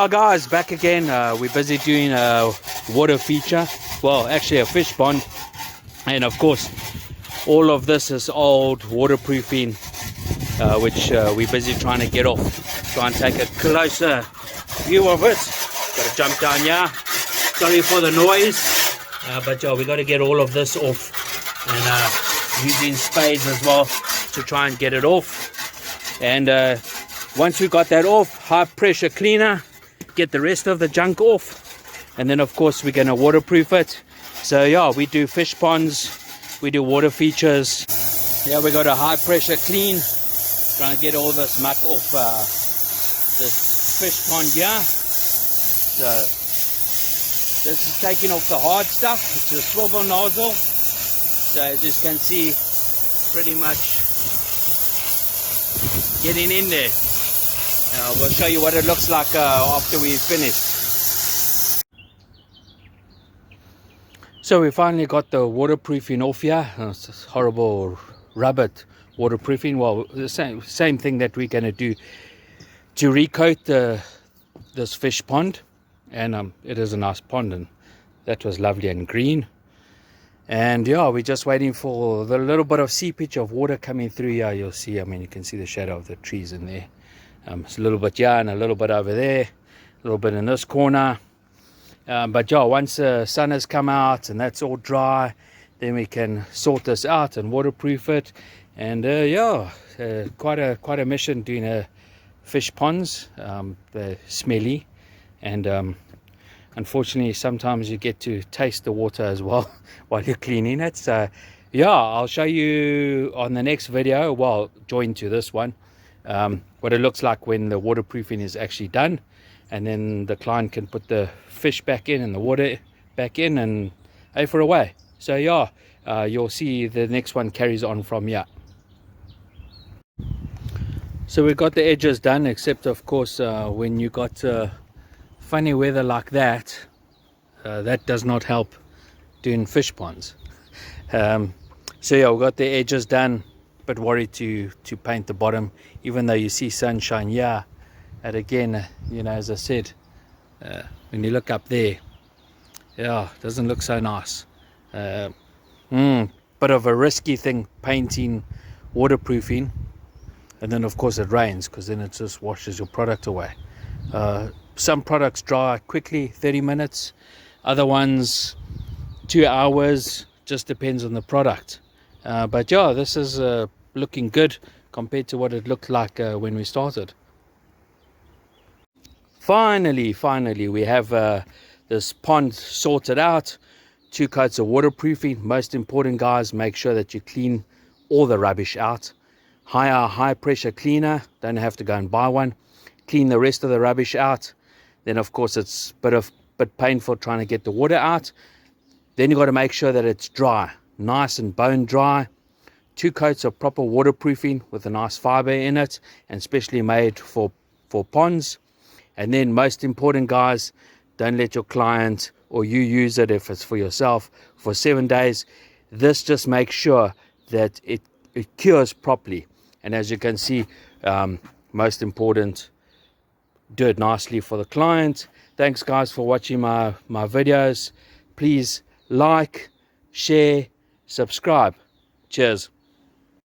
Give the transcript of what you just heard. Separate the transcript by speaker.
Speaker 1: Hi guys, back again. We're busy doing a water feature, well actually a fish pond, and of course all of this is old waterproofing which we're busy trying to get off. Try and take a closer view of it. Gotta jump down here, sorry for the noise, but yeah, we got to get all of this off, and using spades as well to try and get it off. And once we got that off, high pressure cleaner, get the rest of the junk off, and then of course we're going to waterproof it. So yeah, we do fish ponds, we do water features. Yeah, we got a high pressure clean, trying to get all this muck off this fish pond here. So this is taking off the hard stuff. It's a swivel nozzle, so as you can see, pretty much getting in there. We'll show you what it looks like after we finish. So we finally got the waterproofing off here. It's this horrible rubber waterproofing. Well, the same thing that we're going to do to recoat this fish pond. And it is a nice pond, and that was lovely and green. And yeah, we're just waiting for the little bit of seepage of water coming through here. You'll see, I mean, you can see the shadow of the trees in there. It's a little bit here and a little bit over there, a little bit in this corner. But yeah, once the sun has come out and that's all dry, then we can sort this out and waterproof it. And yeah, quite a mission doing a fish ponds. They're smelly, and unfortunately sometimes you get to taste the water as well while you're cleaning it. So yeah, I'll show you on the next video, well, join to this one, what it looks like when the waterproofing is actually done, and then the client can put the fish back in and the water back in and for away. So yeah, you'll see the next one carries on from here. So we got the edges done, except of course when you got funny weather like that, that does not help doing fish ponds. So yeah, we got the edges done, but worried to paint the bottom, even though you see sunshine here. And again, you know, as I said, when you look up there, yeah, it doesn't look so nice. Bit of a risky thing, painting waterproofing, and then of course it rains, because then it just washes your product away. Some products dry quickly, 30 minutes, other ones 2 hours, just depends on the product. But yeah, this is looking good compared to what it looked like when we started. Finally we have this pond sorted out. 2 coats of waterproofing. Most important, guys, make sure that you clean all the rubbish out. High pressure cleaner, don't have to go and buy one. Clean the rest of the rubbish out. Then of course it's a bit painful trying to get the water out. Then you got to make sure that it's dry, nice and bone dry. 2 coats of proper waterproofing with a nice fiber in it, and specially made for ponds. And then most important, guys, don't let your client or you use it if it's for yourself for 7 days. This just makes sure that it cures properly. And as you can see, most important, do it nicely for the client. Thanks guys for watching my videos. Please like, share, subscribe. Cheers.